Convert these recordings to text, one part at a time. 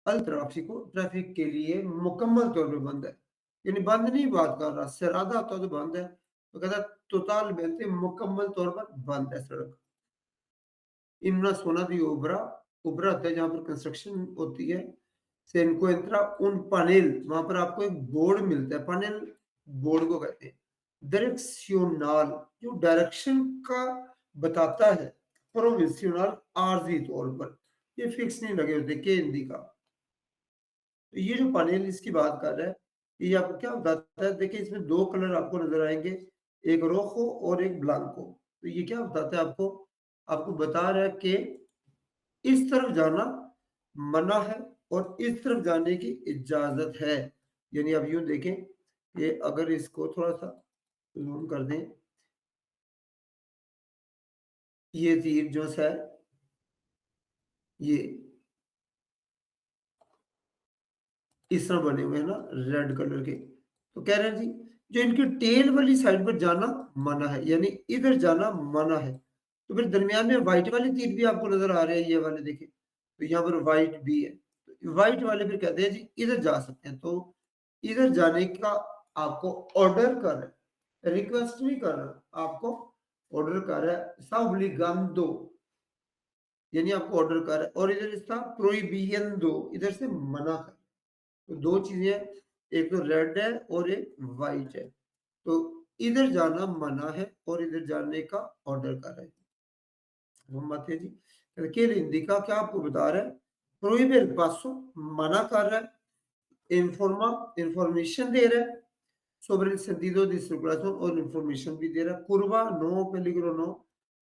अल ट्राफिको traffic के लिए मुकम्मल तौर पे बंद है, यानी बंद नहीं बात कर रहा, सरादा होता तो बंद है, तो कहता टोटलmente मुकम्मल तौर पर बंद है सड़क। In una zona de obra, obra होता है जहाँ पर कंस्ट्रक्शन होती है, se encuentra un panel, वहाँ पर आपको एक बोर्ड मिलता है, panel बोर्ड को कहते हैं। डायरेक्शनल, जो डायरेक्शन का बताता है, प्रोविंशियल आर्जी तौर पर, ये फिक्स नहीं लगे होते के हिंदी का। तो ये जो पैनल इसकी बात कर रहा है, ये आपको क्या बताता है, देखिए इसमें दो कलर आपको नजर आएंगे, एक रोखो और एक ब्लांको। तो ये क्या बताता है आपको, आपको बता रहा है कि इस तरफ जाना मना है और इस तरफ जाने की इजाजत है। यानी आप यूं देखें कि अगर इसको थोड़ा सा जूम कर दें, ये तीर जो है ये इस तरह बने हुए हैं ना, रेड कलर के। तो कह रहे हैं जी, जो इनकी टेल वाली साइड पर जाना मना है, यानी इधर जाना मना है। तो फिर दरमियान में व्हाइट वाले तीर भी आपको नजर आ रहे हैं, ये वाले देखें, तो यहाँ पर व्हाइट भी है। तो व्हाइट वाले फिर कहते हैं जी इधर जा सकते हैं, तो इधर जाने का आपको ऑर्डर कर रहा है, रिक्वेस्ट नहीं कर रहा, आपको ऑर्डर कर रहा है, साउब्लिगांदो, यानी आपको ऑर्डर कर रहा है। और इधर इसका प्रोहिबियंदो, इधर से मना है। तो दो चीजें, एक तो रेड है और एक वाइट है। तो इधर जाना मना है और इधर जाने का ऑर्डर कर रहा है। हम बात है जी, केले हिंदी का क्या आपको बता रहा है, प्रोहिबिट पासो, मना कर रहा है, इन्फॉर्मा, इंफॉर्मेशन दे रहा है, sobre el sentido de circulación और इंफॉर्मेशन भी दे रहा है, curva no peligro no,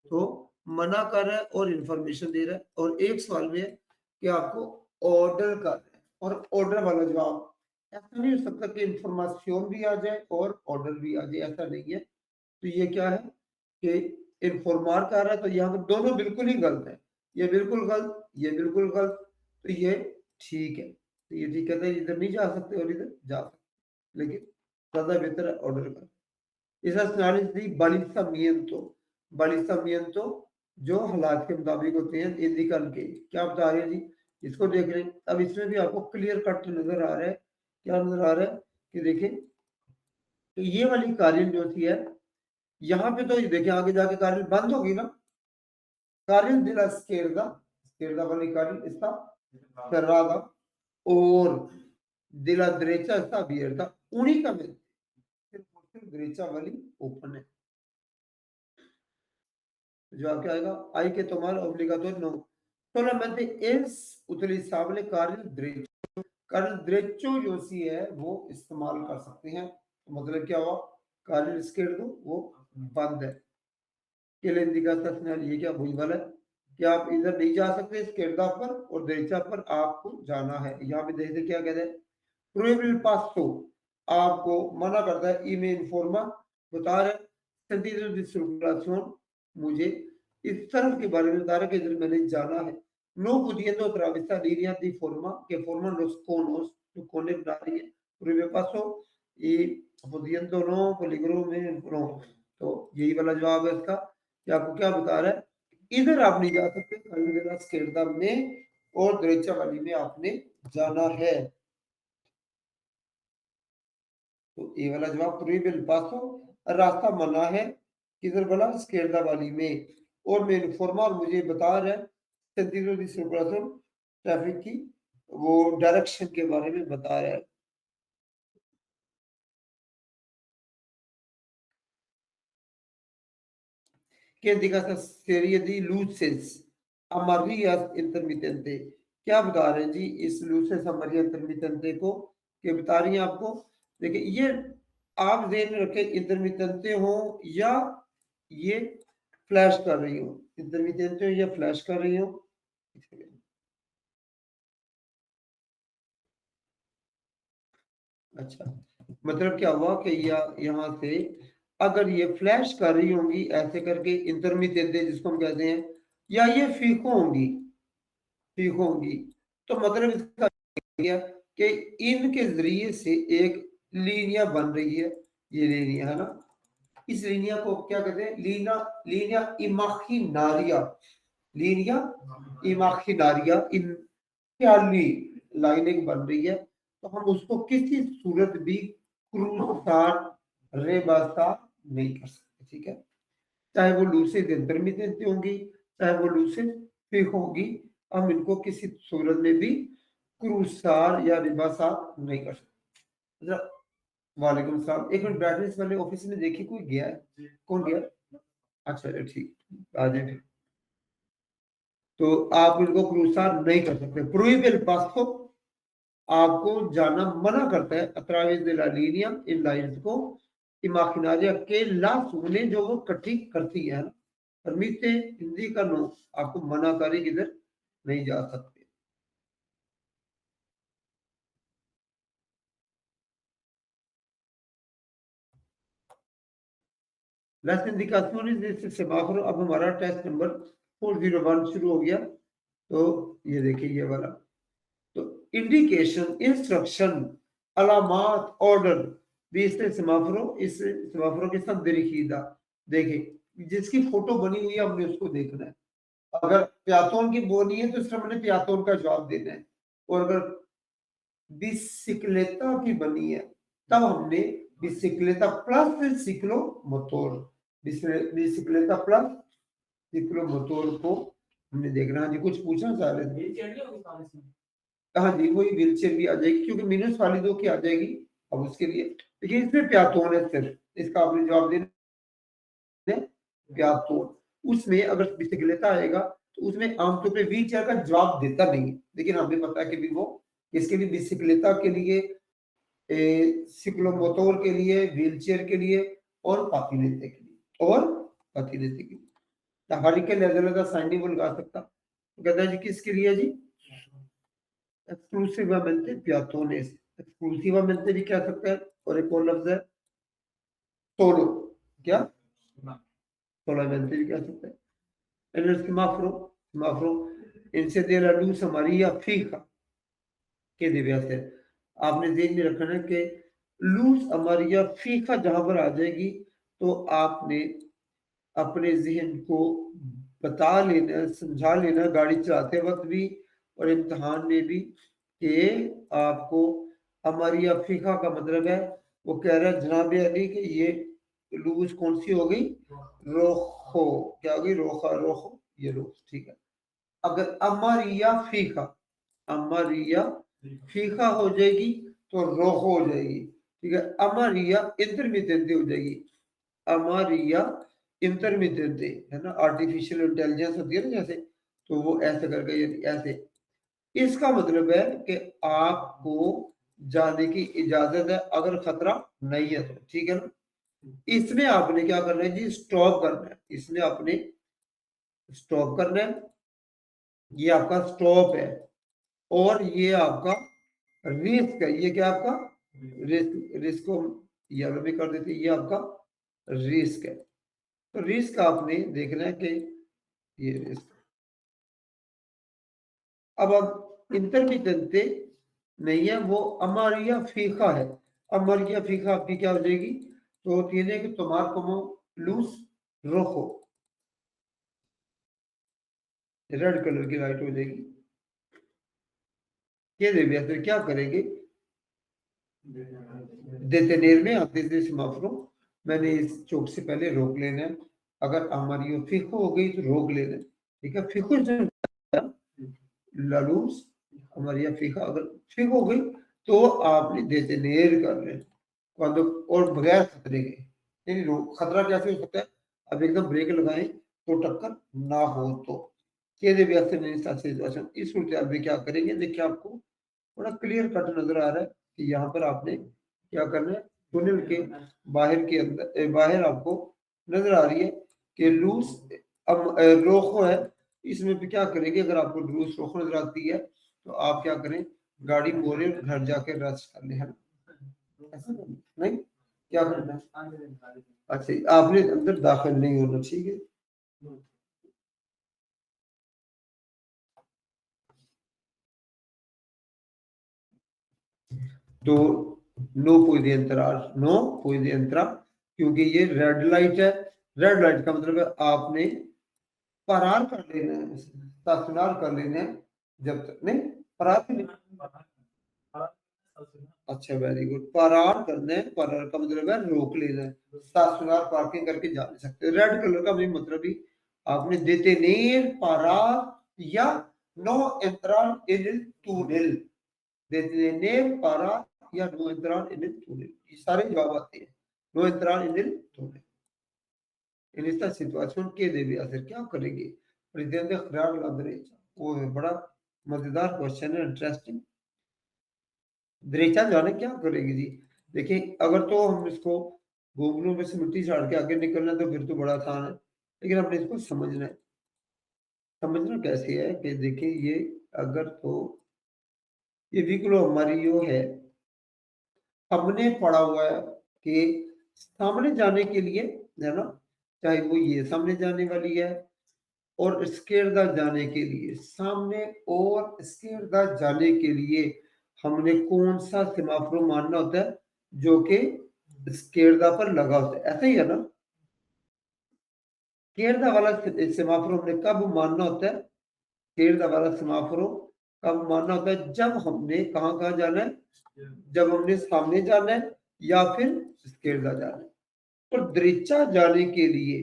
तो मना कर रहा है और इंफॉर्मेशन दे रहा है। और एक सवाल में है कि आपको ऑर्डर कर रहा है, और ऑर्डर वाला जवाब, ऐसा नहीं हो सकता कि इंफॉर्मेशन भी आ जाए और ऑर्डर भी आ जाए, ऐसा नहीं है। तो ये क्या है कि इन्फॉर्मर कर रहा है, तो यहाँ पर दोनों बिल्कुल ही गलत है, ये बिल्कुल गलत, ये बिल्कुल गलत, तो ये ठीक है। तो ये ठीक कहता है इधर नहीं जा सकते और इधर जा सकते, लेकिन ज्यादा बेहतर है ऑर्डर का। Esas señales de balizamiento जो हालात के मुताबिक होते हैं, इंडिकल के क्या बता रहे हैं जी, इसको देख रहे हैं। अब इसमें भी आपको क्लियर कट नजर आ रहा है, क्या नजर आ रहा है कि देखें, तो ये वाली कार्यल जो थी है, यहाँ पे तो ये देखें आगे जाके कार्यल बंद होगी ना, कार्यल दिला स्केरदा, स्केरदा वाली कार्यल इसका सर्रादा, और दिला द्रेचा इसका बियरदा, उन्हीं का में सिर्फ द्रेचा वाली ओपन है। जवाब क्या आएगा, hay que tomar obligatorio no, solamente es utilizable carril derecho, carril derecho जो सी है वो इस्तेमाल कर सकते हैं। तो मतलब क्या हुआ, carril izquierdo वो बंद है। के लिए indica señal, ये क्या वही वाला है कि आप इधर नहीं जा सकते, izquierda पर और derecha पर आपको जाना है। यहाँ पे देखते क्या कहते हैं, prohibir paso, आपको मना करता है, ईमेल इन्फॉर्मा बता रहे sentido de circulación, मुझे इस तरफ के बारे में बता रहा है कि इधर मैंने जाना है। नो pudiendo atravesar líneas de forma que forman los conos, जो कोने बना रही है, prohibir paso y pudiendo no peligro में no, तो यही वाला जवाब है इसका कि आपको क्या बता रहा है, इधर आप नहीं जा सकते, स्केरदा में और द्रेचा वाली में आपने जाना है। तो ये वाला जवाब प्रोहिबिल पासो, रास्ता मना है, किधर बोला, स्केरदा वाली में। और मैं इन्फॉर्मा, और मुझे बता रहा है sentido de circulación, ट्रैफिक की वो डायरेक्शन के बारे में बता रहा है। que diga esa serie de luces amarillas intermitente, क्या बता रहे हैं जी इस luces amarillas intermitente को, कि बता रही हैं आपको, देखिए ये आप ध्यान में रखें, इंटरमिटेंटे हो या ये फ्लैश कर रही हो, इंटरमिटेंटे हो या फ्लैश कर रही हो। अच्छा, मतलब क्या हुआ कि यहाँ से अगर ये फ्लैश कर रही होंगी ऐसे करके इंटरमिटेंटे जिसको हम कहते हैं, या ये फीको होंगी, ठीक होंगी, तो मतलब इसका क्या कि इनके जरिए से एक लीनिया बन रही है, ये लीनिया है ना, इस लीनिया को क्या कहते हैं, लीना लीनिया इमाजिनारिया, लीनिया इमाजिनारिया इन ख्याली लाइनिंग बन रही है तो हम उसको किसी सूरत भी क्रूसार रेबासा नहीं कर सकते, ठीक है। चाहे वो लूसिड इंटरमिटेंट होंगी, चाहे वो लूसिड फिक होगी, हम इनको किसी सूरत में भी क्रूसार या रिबासा नहीं कर सकते। वालेकुम सलाम, एक मिनट ब्राइटनेस वाले ऑफिस में देखिए कोई गया है, कौन गया? अच्छा ठीक, आ जाए। तो आप इनको क्रूसार नहीं कर सकते, प्रोहिबिल पासो आपको जाना मना करता है अतराविस de la línea इन लाइंस को इमाजिनारिया के ला सुने जो वो इकट्ठी करती है ना, परमिटे हिंदी का नो आपको मना करे किधर नहीं जा सकते। Las indicaciones de este semáforo, अब हमारा टेस्ट नंबर 401 शुरू हो गया। तो ये देखिए ये वाला, तो इंडिकेशन, इंस्ट्रक्शन, अलामात, ऑर्डर भी इससे सेमाफोरो, इस सेमाफोरो के साथ दरिखीदा। देखिए जिसकी फोटो बनी हुई है हमने उसको देखना है। अगर प्यातोन की बोनी है तो इसमें हमने प्यातोन का जवाब देना है, और अगर बिसिक्लेता की बनी है तब हमने बिसिक्लेता प्लस सिक्लो मोटोर, बिसिक्लेता प्लस सिक्लो मोटोर को हमने देखना है। जी कुछ पूछना चाह रहे थे? हाँ जी, वही व्हील चेयर भी आ जाएगी क्योंकि मिनस वाली दो की आ जाएगी अब उसके लिए, लेकिन इसमें प्यातोन है सिर्फ, इसका आपने जवाब देना है प्यातोन। उसमें अगर बिसिक्लेता आएगा तो उसमें आमतौर पे व्हील चेयर का जवाब देता नहीं है, लेकिन हमें पता है कि भी वो इसके लिए बिसिक्लेता के लिए, सिक्लोमोटोर के लिए, व्हील चेयर के लिए और पातिनेते के लिए, और पातिनेते के लिए हरिकल अलग साइनिंग लगा सकता। कहता है जी किसके लिए जी? exclusivamente peatones, exclusivamente भी कह सकते हैं, और एक और लफ्ज है solo, क्या solamente भी कह सकते हैं। En el semáforo encender la luz amarilla fija, ¿qué debe hacer? आपने ध्यान में रखना है कि लूज अमरिया फीका जहां पर आ जाएगी तो आपने अपने जहन को बता लेना, समझा लेना गाड़ी चलाते वक्त भी और इम्तिहान में भी, कि आपको हमारी अफ्रीका का मतलब है, वो कह रहा है जनाब अली कि ये लूज कौन सी हो गई? रोखो, क्या हो गई? रोखा, रोखो, ये रोख, ठीक है। अगर अमरिया फीका, अमरिया फीका हो जाएगी तो रोखो हो जाएगी, ठीक है। अमरिया इंटरमिटेंट हो जाएगी, अमरिया इंटरमिटेंट है ना, आर्टिफिशियल इंटेलिजेंस होती है ना जैसे, तो वो ऐसे करके ऐसे, इसका मतलब है कि आपको जाने की इजाजत है अगर खतरा नहीं है तो, ठीक है ना। इसमें आपने क्या करना है जी? स्टॉप करना है, इसमें आपने स्टॉप करना है, ये आपका स्टॉप है, और ये आपका रिस्क है, ये क्या आपका रिस्क, रिस्क को येलो में कर देते, ये आपका रिस्क है। तो रिस्क आपने देखना है कि ये रिस्क, अब इंटरमिटेंटे नहीं है, वो अमारिया फीका है। अमारिया फीका आपकी क्या हो जाएगी? तो tiene que tomar como luz rojo, red colour की लाइट हो जाएगी। ये देविया फिर क्या करेंगे? देतेनेर में आते थे सेमाफोरो, मैंने इस चौक से पहले रोक लेना है, अगर हमारी फिको हो गई तो रोक लेना है, ठीक है। फिको जो लालूस हमारी फीका अगर फिक हो गई तो आपने देतेनेर कर लेना, और बगैर खतरे के, यानी खतरा कैसे हो सकता है? अब एकदम ब्रेक लगाएं तो टक्कर ना हो तो, इस सूरत में क्या करेंगे? देखिए आपको बड़ा क्लियर कट नजर आ रहा है कि यहाँ पर आपने क्या करना है, टनल के बाहर के अंदर, बाहर आपको नजर आ रही है कि लूज रोको है, इसमें भी क्या करेंगे? अगर आपको लूज रोको नजर आती है तो आप क्या करें? गाड़ी मोड़े, घर जाके रेस्ट कर ले, है ना? ऐसा नहीं, क्या करना है? अच्छा आपने अंदर दाखिल नहीं होना, ठीक है। तो नो puede entrar, नो puede entrar, क्योंकि ये रेड लाइट है। रेड लाइट का मतलब है आपने फरार कर लेना है, स्टेशनर कर लेना है, जब तक नहीं फरार नहीं, अच्छा वेरी गुड। पारार करना है, पारार का मतलब है रोक लेना है, स्टेशनरी पार्किंग करके जा नहीं सकते। रेड कलर का भी मतलब भी आपने detener, parar या no entrar en el túnel, detener, parar या no entrar en el túnel, ये सारे जवाब आते हैं। no entrar en el túnel, en esta situación ¿qué debe hacer? क्या करेंगे? pretende girar a la derecha, वो है बड़ा मजेदार क्वेश्चन है, इंटरेस्टिंग। दरेचा जाने क्या करेगी जी? देखिए अगर तो हम इसको गोगलों में से मिट्टी झाड़ के आगे निकलना है तो फिर तो बड़ा आसान है, लेकिन हमने इसको समझना है। समझना कैसे है कि देखिए ये अगर तो ये विक्लो हमारी जो है, हमने पढ़ा हुआ है कि सामने जाने के लिए, है ना, चाहे वो ये सामने जाने वाली है और स्केरदा जाने के लिए, सामने और स्केरदा जाने के लिए हमने कौन सा सेमाफोर मानना होता है जो कि स्केरदा पर लगा होता है, ऐसा ही है ना। स्केरदा वाला सेमाफोर हमने कब मानना होता है? स्केरदा वाला सेमाफोर कब मानना होता है? जब हमने कहाँ कहाँ जाना है, जब हमने सामने जाना है या फिर स्केरदा जाना है। और दरेचा जाने के लिए,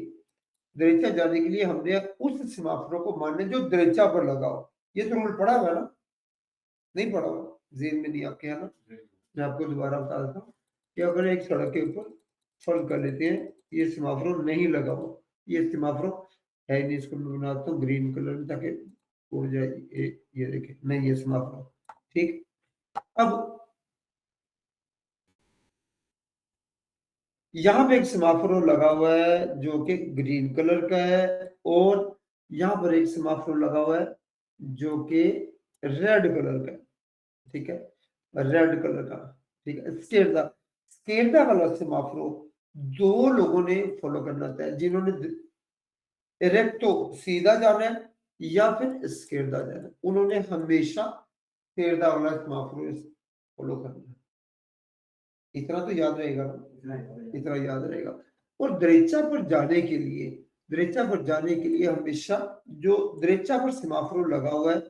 दरेचा जाने के लिए हमने उस सेमाफोर को मानना है जो दरेचा पर लगा हो। ये तो रूल पढ़ा हुआ है ना? नहीं पढ़ा हुआ, जेहन में नहीं आपके, है ना? मैं आपको दोबारा बता देता हूँ कि अगर एक सड़क के ऊपर फर्ज कर लेते हैं ये सेमाफोर नहीं लगा हुआ, ये सेमाफोर है नहीं, इसको मैं बनाता हूँ ग्रीन कलर में ताकि उड़ जाए। ये देखिए नहीं, ये सेमाफोर ठीक। अब यहाँ पे एक सेमाफोर लगा हुआ है जो कि ग्रीन कलर का है, और यहाँ पर एक सेमाफोर लगा हुआ है जो कि रेड कलर का है, ठीक है, रेड कलर का, ठीक है। स्केरदा, स्केरदा वाला सेमाफोर दो लोगों ने फॉलो करना था, जिन्होंने डायरेक्ट तो सीधा जाना है या फिर स्केरदा जाना है, उन्होंने हमेशा स्केरदा वाला सेमाफोर फॉलो करना है। इतना तो याद रहेगा ना, इतना याद रहेगा। और दरेचा पर जाने के लिए, दरेचा पर जाने के लिए हमेशा जो दरेचा पर सेमाफोर लगा हुआ है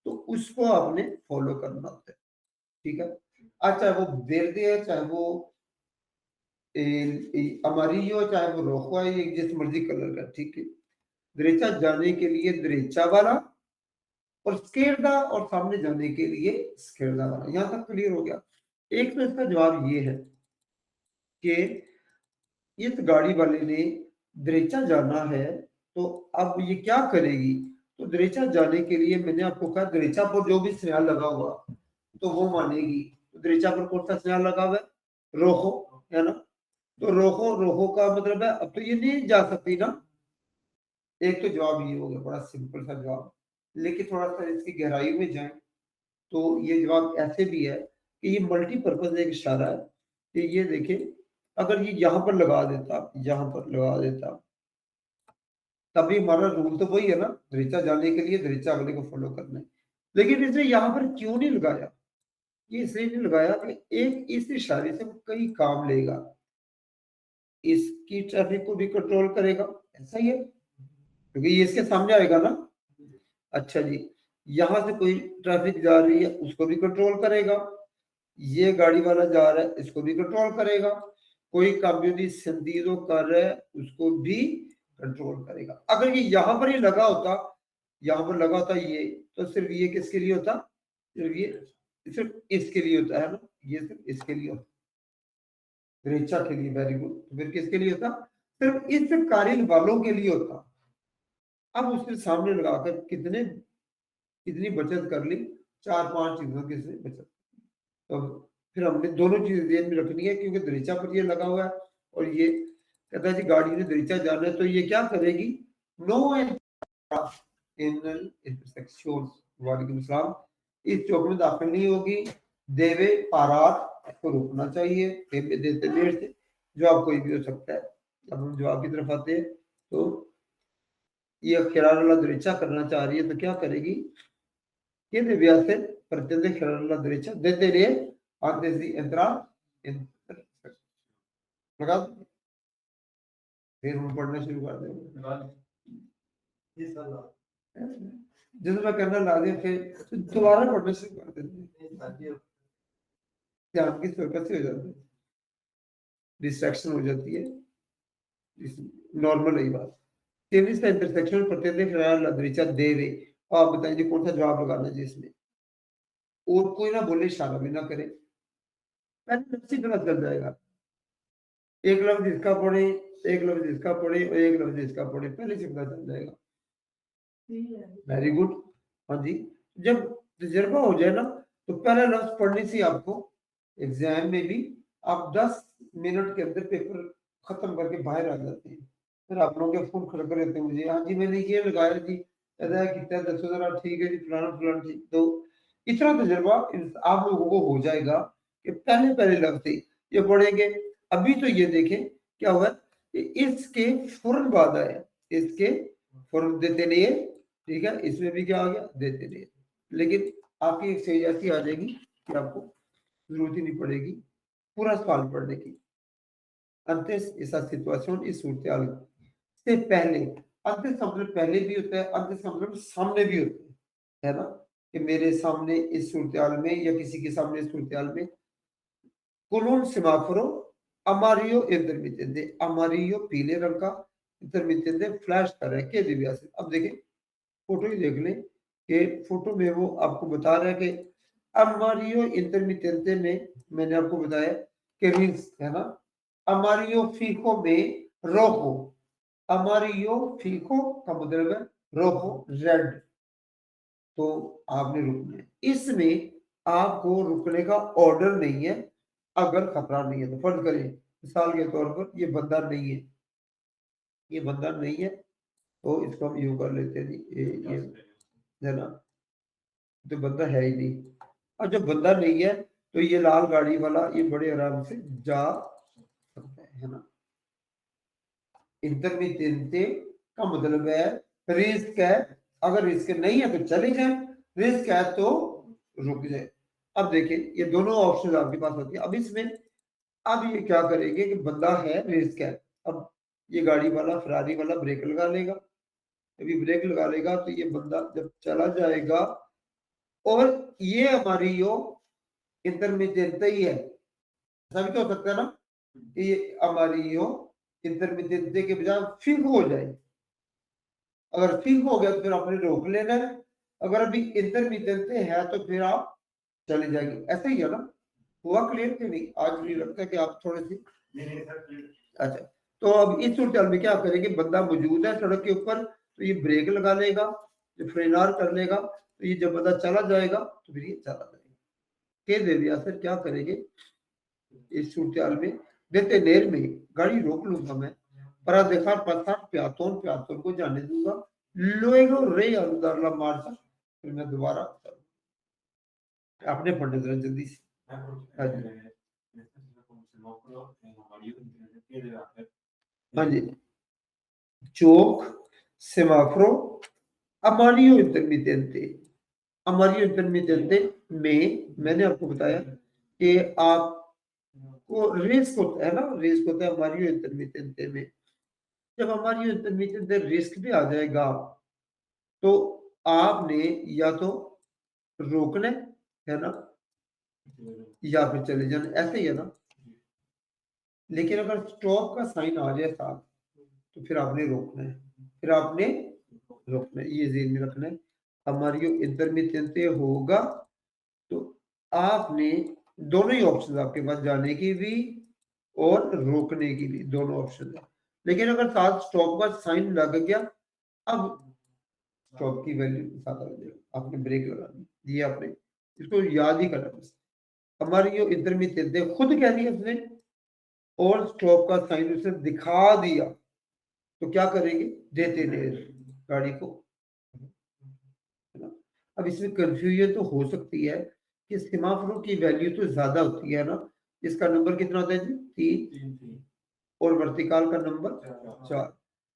तो उसको आपने फॉलो करना होता है, ठीक है। अच्छा वो वेरदे है, चाहे वो अमारियो, चाहे वो रोखो है, ये जिस मर्जी कलर का, ठीक है। दरेचा जाने के लिए दरेचा वाला, और स्केरदा और सामने जाने के लिए स्केरदा वाला। यहाँ तक क्लियर हो गया। एक तो इसका जवाब ये है कि इस गाड़ी वाले ने दरेचा जाना है, तो अब ये क्या करेगी? तो दरेचा जाने के लिए मैंने आपको कहा दरेचा पर जो भी सिग्नल लगा हुआ तो वो मानेगी। तो दरेचा पर कौन सा सिग्नल लगा हुआ है? रोको, है ना। तो रोको, रोको का मतलब है अब तो ये नहीं जा सकती ना। एक तो जवाब ये हो गया, बड़ा सिंपल सा जवाब। लेकिन थोड़ा सा इसकी गहराई में जाए तो ये जवाब ऐसे भी है कि ये मल्टीपर्पज एक इशारा है कि ये देखिए अगर ये यहाँ पर लगा देता, यहाँ पर लगा देता, तभी हमारा रूल तो वही है ना, दरीचा जाने के लिए दरीचा अगले को फॉलो करना है। लेकिन इसने यहाँ पर क्यों नहीं लगाया? ये इसलिए नहीं लगाया कि एक इस इशारे से वो कई काम लेगा, इसकी ट्रैफिक को भी कंट्रोल करेगा, ऐसा ही है, क्योंकि ये इसके सामने आएगा ना। अच्छा जी, यहाँ से कोई ट्रैफिक जा रही है उसको भी कंट्रोल करेगा, ये गाड़ी वाला जा रहा है इसको भी कंट्रोल करेगा, कोई कामयाबी संदीदो कर रहा है उसको भी कंट्रोल करेगा। अगर ये यहाँ पर ही लगा होता, यहाँ पर लगा होता ये, तो सिर्फ ये किसके लिए होता? सिर्फ ये, सिर्फ इसके लिए होता है ना, ये सिर्फ इसके लिए होता, रेचा के लिए, वेरी गुड। तो फिर किसके लिए होता? सिर्फ इस कार्य वालों के लिए होता। अब उसके सामने लगाकर कितने, कितनी बचत कर ली? चार पांच चीजों की से बचत। तो फिर हमने दोनों चीजें ध्यान में रखनी है, क्योंकि दरीचा पर ये लगा हुआ है और ये कहता है जी गाड़ी ने दरीचा जाना है, तो ये क्या करेगी? नो इंटरसेक्शन, वालेकुम सलाम, इस चौक में दाखिल नहीं होगी। देवे पारात को रोकना चाहिए, देवे देते देर से, जवाब कोई भी हो सकता है। अब हम जवाब की तरफ आते हैं, तो ये खिरारा दरीचा करना चाह रही है तो क्या करेगी? ये देव्यासे pretende girar a la derecha desde antes de entrar en लगा दो। फिर हम पढ़ना शुरू कर देंगे, जब मैं करना ला दिया फिर दोबारा पढ़ना शुरू कर देंगे। ध्यान की फोकस हो जाता है, डिस्ट्रैक्शन हो जाती है, नॉर्मल रही बात। तेवीस का इंटरसेक्शन प्रत्येक लदरीचा दे रहे, आप बताइए कौन सा जवाब लगाना है जिसमें, और कोई ना बोले, इशारा भी ना करे, पहले लफ्ज ही गलत चल जाएगा। एक लफ्ज इसका पढ़े, एक लफ्ज इसका पढ़े और एक लफ्ज इसका पढ़े, पहले से पता चल जाएगा। Very good. हाँ जी, जब तजर्बा हो जाए ना तो पहला लफ्ज पढ़ने से आपको एग्जाम में भी आप 10 मिनट के अंदर पेपर खत्म करके बाहर आ जाते हैं। फिर आप लोग के फोन खड़क रहते हैं मुझे, हाँ जी मैंने ये लगाया जी, अदा कितना, दसो जरा, ठीक है जी, फलाना फलाना, ठीक। तो इतना तजर्बा आप लोगों को हो जाएगा कि पहले पहले लफ्ज थे ये पढ़ेंगे। अभी तो ये देखें क्या हुआ कि इसके फौरन बाद आया, इसके फौरन देते नहीं है, ठीक है, इसमें भी क्या आ गया, देते नहीं है। लेकिन आपकी एक स्टेज ऐसी आ जाएगी कि आपको जरूरत ही नहीं पड़ेगी पूरा सवाल पढ़ने की। Antes esa situación y सूरत से पहले, antes का मतलब पहले भी होता है, antes का मतलब सामने भी होता है ना, कि मेरे सामने इस सूरत में या किसी के सामने इस सूरत में, con un semáforo amarillo intermitente, amarillo पीले रंग का, intermitente फ्लैश कर रहा है के दिव्या से। अब देखें फोटो ही देख लें कि फोटो में वो आपको बता रहा है कि amarillo intermitente में मैंने आपको बताया कि रिंग्स है ना, amarillo fijo में rojo, amarillo fijo का मतलब है rojo रेड, तो आपने रुकना है। इसमें आपको रुकने का ऑर्डर नहीं है, अगर खतरा नहीं है तो। फर्ज करें मिसाल के तौर पर ये बंदा नहीं है, ये बंदा नहीं है, तो इसको हम यूं कर लेते हैं जी, ये है ना, तो बंदा है ही नहीं। और जब बंदा नहीं है तो ये लाल गाड़ी वाला ये बड़े आराम से जा सकता है ना। इंटरमिटेंटे का मतलब है रिस्क है, अगर रिस्क नहीं है तो चले जाए, रिस्क है तो रुक जाए। अब देखिए ये दोनों ऑप्शन आपके पास होती है। अब इसमें अब ये क्या करेंगे कि बंदा है, रिस्क है, अब ये गाड़ी वाला फरारी वाला ब्रेक लगा लेगा, अभी ब्रेक लगा लेगा तो ये बंदा जब चला जाएगा, और ये हमारी यो इंटरमिटेंट ही है, ऐसा भी तो हो सकता है ना कि ये हमारी यो इंटरमिटेंट के बजाय फिर हो जाए। अगर ठीक हो गया तो फिर आपने रोक लेना है, अगर अभी इंटरमिटेंट है तो फिर आप चले जाएंगे, ऐसे ही है ना। हुआ क्लियर कि नहीं? आज मुझे लगता है कि आप थोड़े से अच्छा। तो अब इस सूरत में क्या करेंगे, बंदा मौजूद है सड़क के ऊपर तो ये ब्रेक लगा लेगा, जो फ्रेनार कर लेगा, तो ये जब बंदा चला जाएगा तो फिर ये चला जाएगा। के दे दिया सर, क्या करेंगे इस सूरत में, देते देर में गाड़ी रोक लूंगा मैं, para dejar pasar peatón, peatón को जाने दूंगा, luego reanudar la marcha, फिर मैं दोबारा आपने पढ़ने जरा जल्दी से। हाँ जी, हाँ जी, चौक, सेमाफ्रो, amarillo intermitente, amarillo intermitente में मैंने आपको बताया कि आपको रिस्क होता है ना, रिस्क होता है amarillo intermitente में। जब हमारी इंटरमीडिएट रिस्क भी आ जाएगा तो आपने या तो रोकना है ना, या फिर चले जाना, ऐसे ही है ना। लेकिन अगर स्टॉप का साइन आ जाए साथ तो फिर आपने रोकना है, फिर आपने रोकना है, ये ज़हन में रखना है। हमारी जो इंटरमिटेंट होगा तो आपने दोनों ही ऑप्शन आपके पास, जाने की भी और रोकने की भी, दोनों ऑप्शन है। लेकिन अगर साथ स्टॉप का साइन लग गया, अब स्टॉप की वैल्यू ज्यादा हो जाएगी, आपने ब्रेक लगानी, ये आपने इसको याद ही करना बस। हमारी जो इंटरमिटेंट है खुद कह दिया उसने, और स्टॉप का साइन उसने दिखा दिया, तो क्या करेंगे, देते देर गाड़ी को, है ना। अब इसमें कंफ्यूजन तो हो सकती है कि सेमाफोर की वैल्यू तो ज्यादा होती है ना, इसका नंबर कितना होता है जी, 3, और वर्टिकल का नंबर 4,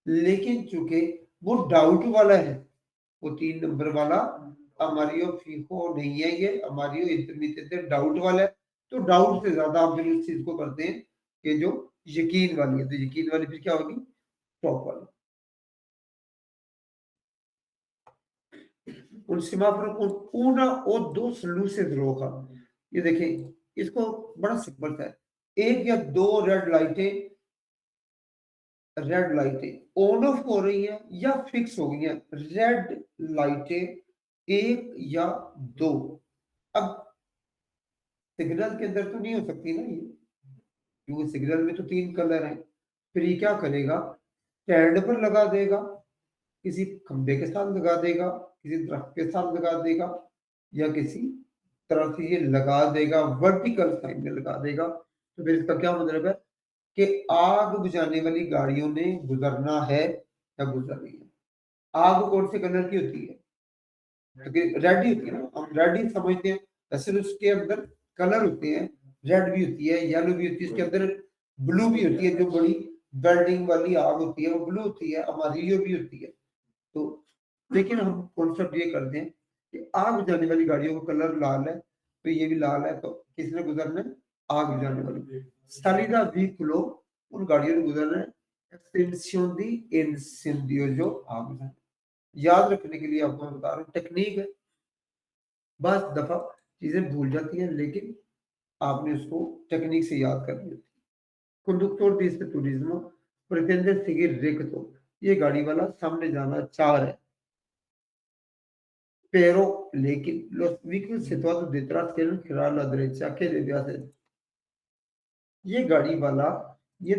लेकिन चूंकि वो डाउट वाला है, वो 3 नंबर वाला हमारी फीको नहीं है, ये हमारी इंटरमीडिएट डाउट वाला है। तो डाउट से ज्यादा हम फिर इस चीज को करते हैं कि जो यकीन वाली है, तो यकीन वाली फिर क्या होगी, टॉप वाली। उन सीमाफों को पूरा और 2 सलूशन रोका, ये देखिए इसको बड़ा सिंपल सा है, एक या दो रेड लाइटें ऑन ऑफ हो रही है या फिक्स हो गई है। रेड लाइटें एक या दो। अब सिग्नल के अंदर तो नहीं हो सकती ना ये, क्योंकि सिग्नल में तो तीन कलर हैं। फिर ये क्या करेगा, स्टैंड पर लगा देगा, किसी खंबे के साथ लगा देगा, किसी दरख्त के साथ लगा देगा, या किसी तरह से ये लगा देगा, वर्टिकल साइड में लगा देगा। तो फिर इसका क्या मतलब है कि आग बुझाने वाली गाड़ियों ने गुजरना है या गुजर रही है। आग कौन से कलर की होती है, क्योंकि रेड ही होती है ना, हम रेड ही समझते हैं। वैसे तो उसके अंदर कलर होते हैं, रेड भी होती है, येलो भी होती है, उसके अंदर ब्लू भी होती है, जो बड़ी वेल्डिंग वाली आग होती है वो ब्लू होती है, अमारियो भी होती है। तो लेकिन हम कॉन्सेप्ट ये करते हैं कि आग बुझाने वाली गाड़ियों का कलर लाल है, तो ये भी लाल है, तो किसने गुजरना है, आग बुझाने वाली। सालिदा व्हीकलो, उन गाड़ियों ने गुजरना है एक्सटेंसियों दी इंसेंडियो, जो आग बुझाने। याद रखने के लिए आपको मैं बता रहा हूँ, टेक्निक है। बस दफा चीजें भूल जाती हैं, लेकिन आपने उसको टेक्निक से याद करनी होती है। conductor de este turismo pretende seguir recto, ये गाड़ी वाला सामने जाना चाह रहा है, pero लेकिन los vehículos situados detrás quieren girar a la derecha, ¿qué debe hacer? ये गाड़ी वाला ये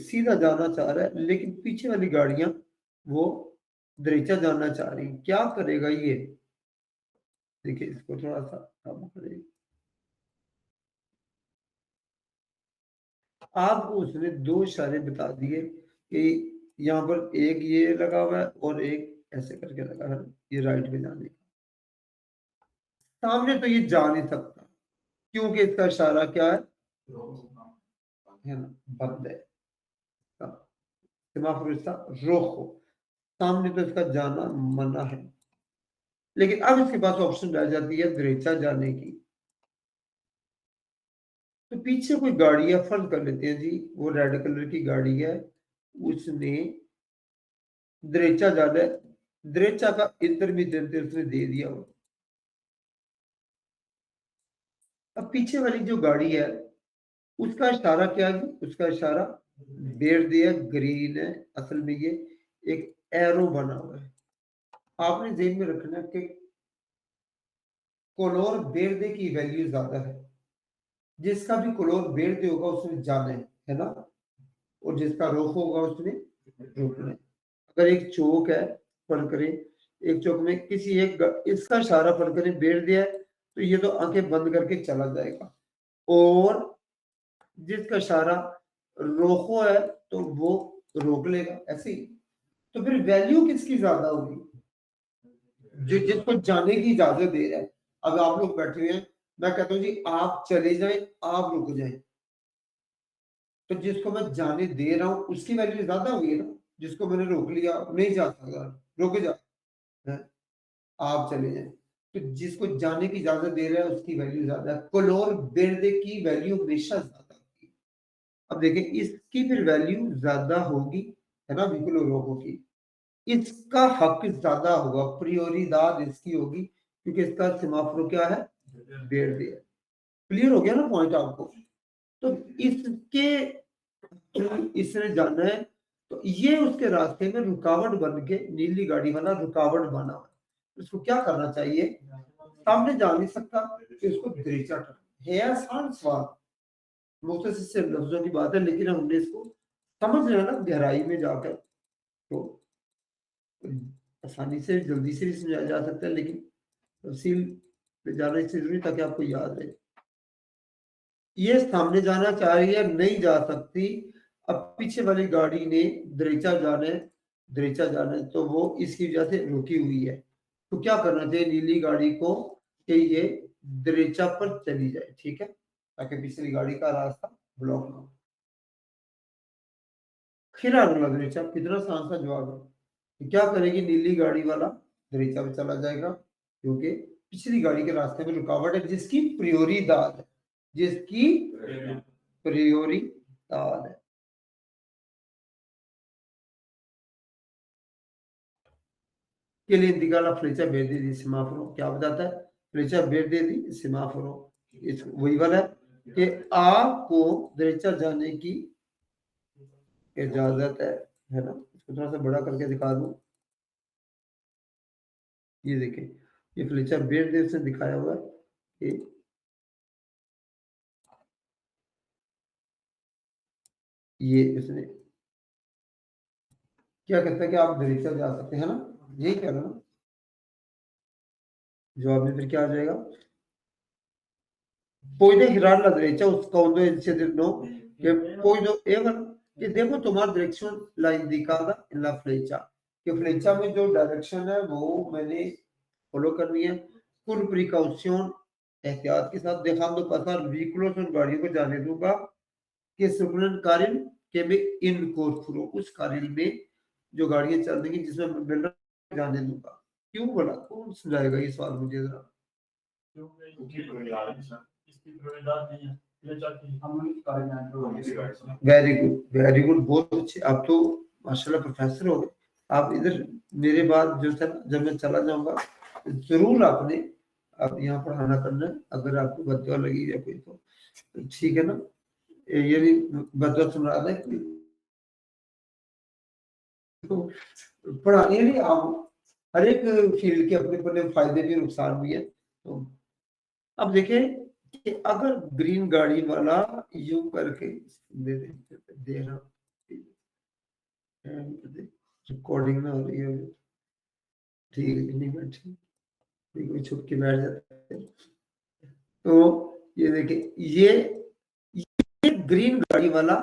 सीधा जाना चाह रहा है, लेकिन पीछे वाली गाड़ियां वो दरेचा जाना चाह रही, क्या करेगा ये? देखिए इसको थोड़ा सा काबू करें। आपको उसने दो इशारे बता दिए कि यहाँ पर एक ये लगा हुआ है और एक ऐसे करके लगा है, ये राइट में जाने का। सामने तो ये जा नहीं सकता, क्योंकि इसका इशारा क्या है ना, बंद है। सेमाफोर इसका रोको, सामने तो इसका जाना मना है। लेकिन अब इसके पास ऑप्शन रह जाती है दरेचा जाने की। तो पीछे कोई गाड़ी है, फर्ज कर लेते हैं जी वो रेड कलर की गाड़ी है, उसने दरेचा जाना है, दरेचा का इंटरमीडिएट उसने दे दिया हो। अब पीछे वाली जो गाड़ी है उसका इशारा क्या है, उसका इशारा बेर दिया, ग्रीन है। असल में ये एक एरो बना हुआ है। आपने जेन में रखना कि कोलोर बेर्दे की वैल्यू ज्यादा है, जिसका भी कोलोर बेर्दे होगा उसने जाना है ना, और जिसका रोक होगा उसने रोकना है। अगर एक चौक है, फर्क करें, एक चौक में किसी एक इसका इशारा फर्क करें बेर दिया है, तो ये तो आंखें बंद करके चला जाएगा, और जिसका इशारा रोको है तो वो रोक लेगा, ऐसे ही। तो फिर वैल्यू किसकी ज्यादा होगी, जो जिसको जाने की इजाजत दे रहा है। अब आप लोग बैठे हुए हैं, मैं कहता हूँ जी आप चले जाएं, आप रुक जाएं, तो जिसको मैं जाने दे रहा हूँ उसकी वैल्यू ज्यादा होगी ना, जिसको मैंने रोक लिया नहीं जा सकता, रुक जा, है, आप चले जाएं। तो जिसको जाने की इजाजत दे रहा है उसकी वैल्यू ज्यादा है, कोलोर बेर्दे की वैल्यू हमेशा ज्यादा होगी। अब देखें इसकी फिर वैल्यू ज्यादा होगी, है ना, बिल्कुल रोको की, इसका हक ज्यादा होगा, प्रियोरिदाद इसकी होगी, क्योंकि इसका सिमाफोर क्या है, बेर्दे है। क्लियर हो गया ना पॉइंट आपको? तो इसके इसने जाना है, तो ये उसके रास्ते में रुकावट बन के, नीली गाड़ी वाला रुकावट बना हुआ है। उसको क्या करना चाहिए, सामने जा नहीं सकता कि उसको दरीचा है, आसान सवाल, मुख्तसर से लफ्जों की बात है, लेकिन हमने इसको समझ लेना ना गहराई में जाकर, तो आसानी से जल्दी से भी समझाया जा सकता है, लेकिन तफसील पे जाना इससे जरूरी ताकि आपको याद रहे। ये सामने जाना चाह रही है, नहीं जा सकती। अब पीछे वाली गाड़ी ने दरीचा जाना है, तो वो इसकी वजह से रुकी हुई है। तो क्या करना चाहिए नीली गाड़ी को, कि ये दरीचा पर चली जाए, ठीक है, ताकि पिछली गाड़ी का रास्ता ब्लॉक ना हो। खिरा वाला दरीचा, कितना आसान सा जवाब है। तो क्या करेगी नीली गाड़ी वाला, दरीचा पे चला जाएगा, क्योंकि पिछली गाड़ी के रास्ते में रुकावट है, जिसकी प्रियोरी दाल है, जिसकी प्रियोरी दाल है। che le indica la freccia verde di semaforo, क्या बताता है, freccia verde di semaforo, वही वाला है। कि आपको दरीचा जाने की इजाजत है ना। इसको थोड़ा सा बड़ा करके दिखा दूं, ये देखें, ये फ्लेचर बेरडे से दिखाया हुआ है कि ये इसने क्या कहता है कि आप दरीचा जा सकते हैं ना, यही कह रहा ना। जवाब में फिर क्या आ जाएगा, puedes girar la derecha cuando enciende no, que puedo, कि देखो तुम्हारी डायरेक्शन ला इंडिकादा इन ला फ्लेचा, कि फ्लेचा में जो डायरेक्शन है वो मैंने फॉलो करनी है, कुल प्रिकॉशन एहतियात के साथ dejando pasar vehículos और गाड़ियों को जाने दूंगा, कि सुपरन कारिल के में इन कोर्फुरो उस कारिल में जो गाड़ियां चल रही हैं जिसमें मैं बिल्डर जाने दूंगा। क्यों बोला, कौन समझाएगा ये सवाल मुझे जरा। वेरी गुड, वेरी गुड, बहुत अच्छे, आप तो माशाल्लाह प्रोफेसर हो गए। आप इधर मेरे बाद जो था जब मैं चला जाऊंगा जरूर आपने आप यहाँ पढ़ाना करना है, अगर आपको बदवा लगी या कोई तो ठीक है ना, ये भी बदवा सुन रहा है तो पढ़ाने नहीं आप, हर एक फील्ड के अपने अपने फायदे भी नुकसान भी है। तो अब देखें कि अगर ग्रीन गाड़ी वाला यूं करके दे रहा, रिकॉर्डिंग में हो रही है, ठीक है नहीं बैठी, कोई छुप के बैठ जाता है। तो ये देखिए, ये ग्रीन गाड़ी वाला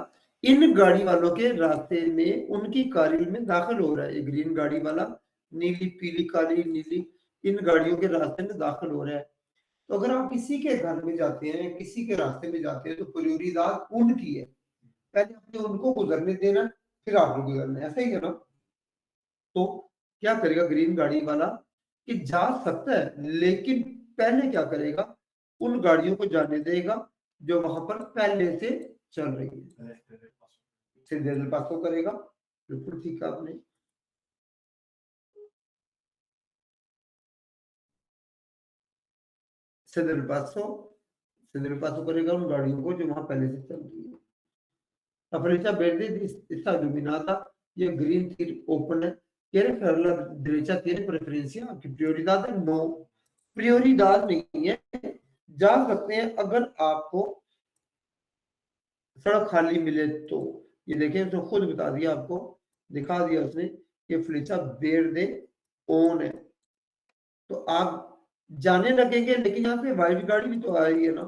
इन गाड़ी वालों के रास्ते में उनकी कारिल में दाखिल हो रहा है। ये ग्रीन गाड़ी वाला नीली पीली काली नीली इन गाड़ियों के रास्ते में दाखिल हो रहा है। तो अगर आप किसी के घर में जाते हैं, किसी के रास्ते में जाते हैं, तो प्रायोरिटी उनकी है, पहले आपने उनको गुजरने देना, फिर आपको गुजरना है, ऐसा ही है ना। तो क्या करेगा ग्रीन गाड़ी वाला कि जा सकता है, लेकिन पहले क्या करेगा, उन गाड़ियों को जाने देगा जो वहां पर पहले से चल रही है, सीधे पासों करेगा। बिल्कुल ठीक है आपने, सीधे पासों करेगा उन गाड़ियों को जो वहां पहले से चल रही है। La flecha verde está iluminada y el green tiene open. ¿Quieres que la derecha tiene preferencia? ¿Qué prioridad है? No, prioridad नहीं है। जा सकते हैं अगर आपको सड़क खाली मिले तो। ये देखें तो खुद बता दिया आपको, दिखा दिया उसने कि फ्लेचा वेerde ऑन है, तो आप जाने लगेंगे, लेकिन यहाँ पे वाइट गाड़ी भी तो आ रही है ना।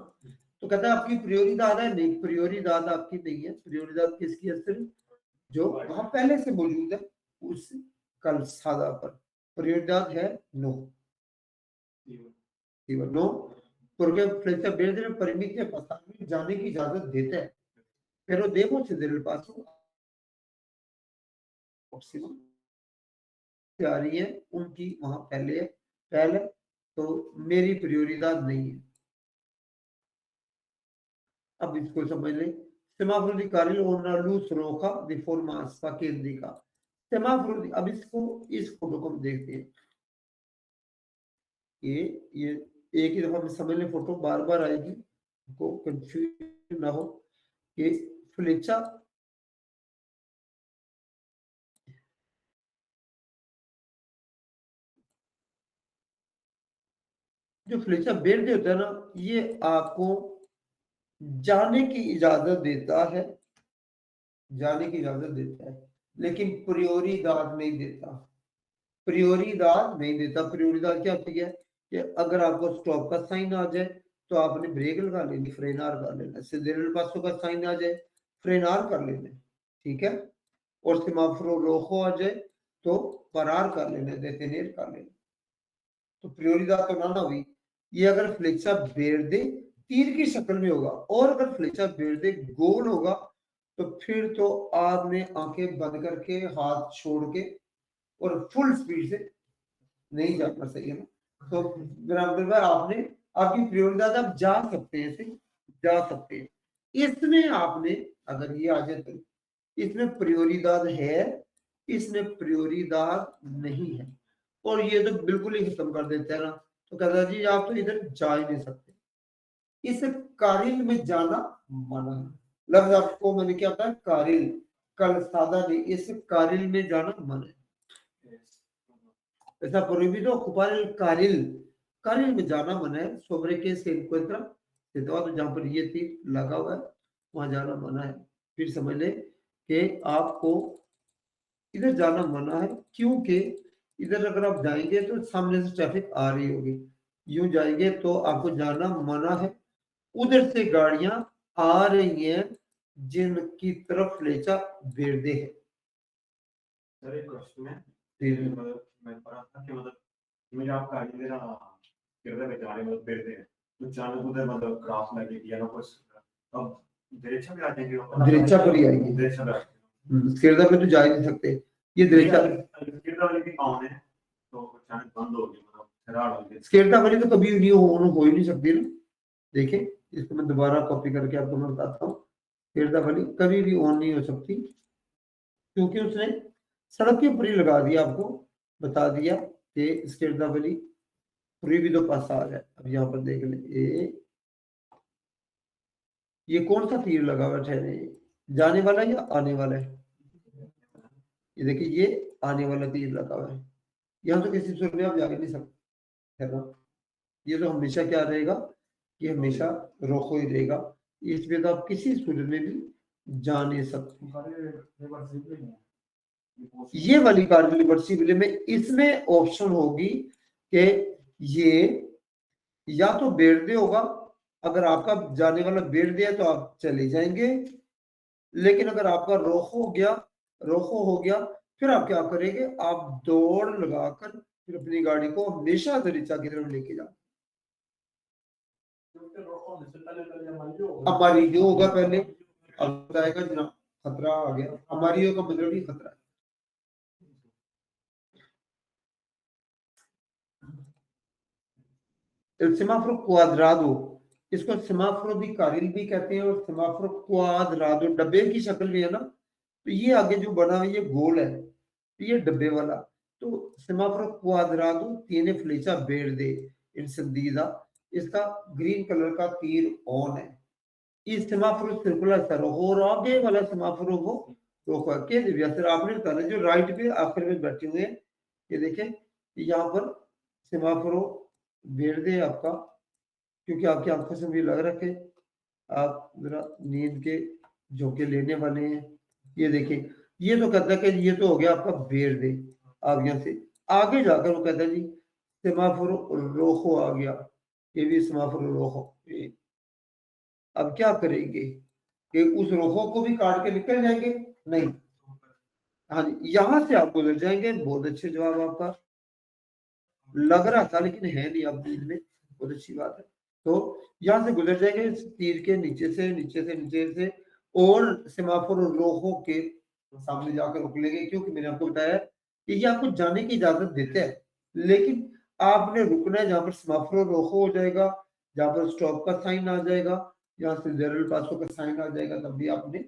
तो कहता है आपकी प्रियोरिदाद है, नहीं प्रियोरिदाद आपकी नहीं है, प्रियोरिदाद किसकी है, सिर्फ जो वहां पहले से मौजूद है उस कलसादा पर prioridad है नो, नो, porque flecha verde में permite pasar में जाने की इजाजत देता है, pero debo ceder el paso ऑप्शिमम से आ रही है उनकी वहां पहले है, पहले तो मेरी prioridad नहीं है। अब इसको समझ लें, semáforo de carril o una luz roja de forma hasta que indica semáforo। अब इसको इस फोटो को हम देखते हैं, ये एक ही दफा में समझ लें, फोटो बार बार आएगी, को कंफ्यूज ना हो। ये फ्लेचा जो फ्लेचा बेल्ट होता है ना, ये आपको जाने की इजाजत देता है, जाने की इजाजत देता है, लेकिन प्रियोरी दाद नहीं देता, प्रियोरी दाद नहीं देता। प्रियोरी दाद क्या होती है कि अगर आपको स्टॉप का साइन आ जाए तो आपने ब्रेक लगा लेनी, फ्रेनार कर लेना, सीधे पासों का साइन आ जाए फ्रेनार कर लेना, ठीक है, और सेमाफोर रोको आ जाए तो फरार कर लेना, detener कर लेना। तो prioridad तो ना हुई। ये अगर फ्लेक्सा वेerde तीर की शक्ल में होगा, और अगर फ्लेक्सा वेerde गोल होगा तो फिर तो आपने आंखें बंद करके हाथ छोड़ के और फुल स्पीड से नहीं जाना, सही है ना। तो मेरा मतलब है आपने आपकी prioridad आप जा सकते हैं, ऐसे जा सकते हैं। इसमें आपने अगर ये आ जाए तो इसमें prioridad है, इसमें prioridad नहीं है, और ये तो बिल्कुल ही खत्म कर देता है ना। तो कहता है जी आप तो इधर जा ही नहीं सकते, इस कारिल में जाना मना है। लफ्ज आपको मैंने क्या बताया, कारिल, कल सादा नहीं, इस कारिल में जाना मना है। Está prohibido ocupar el carril, carril में जाना मना है। sobre que se encuentra, तो जहाँ पर ये तीर लगा हुआ है वहां जाना मना है। फिर समझ ले कि आपको इधर जाना मना है, क्योंकि इधर अगर आप जाएंगे तो सामने से ट्रैफिक आ रही होगी, यूं जाएंगे तो आपको जाना मना है। उधर से गाड़ियां आ रही हैं जिनकी तरफ फ्लेचा वेरदे है। सर एक क्वेश्चन है जी। मतलब मैं पढ़ा था कि मतलब मुझे आपका आगे मेरा किरदार बेचारे मतलब बेच दे तो चालू उधर मतलब क्रॉस लगे या ना कुछ अब दिरेचा भी आ जाएंगे दिरेचा पर ही आएंगे, दिरेचा भी किरदार में तो जा ही नहीं सकते। ये दिरेचा किरदार वाली भी कौन है तो अचानक बंद हो गई मतलब खराब हो गई। स्केरता वाली तो कभी नहीं हो ही नहीं सकती ना। देखिए इसको मैं दोबारा कॉपी करके आपको मैं बताता हूँ। स्केरता वाली कभी भी ऑन नहीं हो सकती, क्योंकि उसने सड़क के ऊपर ही लगा दिया, आपको बता दिया कि स्केरता वाली पूरी भी तो पास आ जाए। अब यहाँ पर देख ले, ये कौन सा तीर लगा हुआ है, जाने वाला या आने वाला है? ये देखिए ये आने वाला तीर लगा हुआ है, यहाँ तो किसी सूरत में आप जा ही नहीं सकते है ना। ये तो हमेशा क्या रहेगा, ये हमेशा रोको ही रहेगा, इसमें तो आप किसी सूरत में भी जा नहीं सकते। ये वाली कार रिवर्सिबल में इसमें ऑप्शन होगी कि ये या तो बेरदे होगा, अगर आपका जाने वाला बेरदे है तो आप चले जाएंगे, लेकिन अगर आपका रोखो हो गया फिर आप क्या करेंगे, आप दौड़ लगाकर फिर अपनी गाड़ी को हमेशा दरीचा की तरफ लेके जाओ। हमारी जो होगा पहले, अब बताएगा जनाब खतरा आ गया, हमारी का मतलब ही खतरा है। सेमाफोर क्वाद्रादो, इसको सेमाफोर दी कारिल भी कहते हैं और सेमाफोर क्वाद्रादो डब्बे की शक्ल में है ना, तो ये आगे जो बना है ये गोल है, ये डब्बे वाला। तो सेमाफोर क्वाद्रादो tiene flecha verde encendida, इसका ग्रीन कलर का तीर ऑन है। इस सेमाफोर सर्कुलर सर और आगे वाला सेमाफोर वो रोको है। के सर आपने बताया जो राइट पे आखिर में बैठे हुए हैं, ये देखें यहाँ पर सेमाफोर वेरदे आपका, क्योंकि आपकी आंखों से भी लग रखे आप जरा नींद के झोंके लेने वाले हैं। ये देखिए ये तो कहता है कि ये तो हो गया आपका वेरदे। आप यहाँ से आगे जाकर वो कहता है जी सेमाफोर रोको आ गया, ये भी सेमाफोर रोको। अब क्या करेंगे कि उस रोको को भी काट के निकल जाएंगे? नहीं, हाँ जी यहाँ से आप गुजर जाएंगे। बहुत अच्छे जवाब आपका, लग रहा था लेकिन है नहीं, आप नींद में, बहुत अच्छी बात है। तो यहाँ से गुजर जाएंगे इस तीर के नीचे से नीचे से और सेमाफोर रोको के सामने जाकर रुक लेंगे, क्योंकि मैंने आपको बताया कि ये आपको जाने की इजाजत देते हैं, लेकिन आपने रुकना है जहाँ पर सेमाफोर रोको हो जाएगा, जहाँ पर स्टॉप का साइन आ जाएगा, यहाँ से जनरल पासो का साइन आ जाएगा, तब भी आपने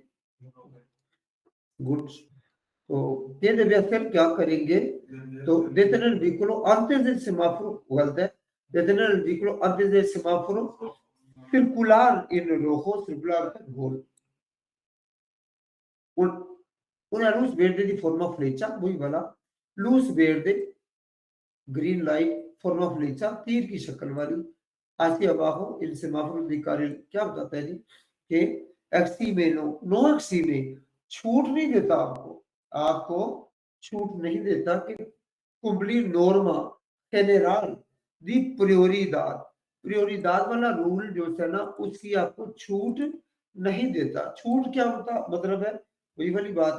गुड। तो ये देवियासर क्या करेंगे, तो detener el vehículo antes del semáforo, ¿verdad? Detener el vehículo antes del semáforo, circular en rojo, circular per gol. Una luz verde di forma freccia, muy bala, luz verde, green light, forma fleccia, तीर की शक्ल वाली, hacia abajo, el semáforo de carril, क्या बताता है जी कि XC में no XC में छूट नहीं देता, आपको छूट नहीं देता कि cumplir norma general दी प्रियोरिदाद वाला रूल जो है ना उसकी आपको छूट नहीं देता। छूट क्या होता मतलब है, वही वाली बात है।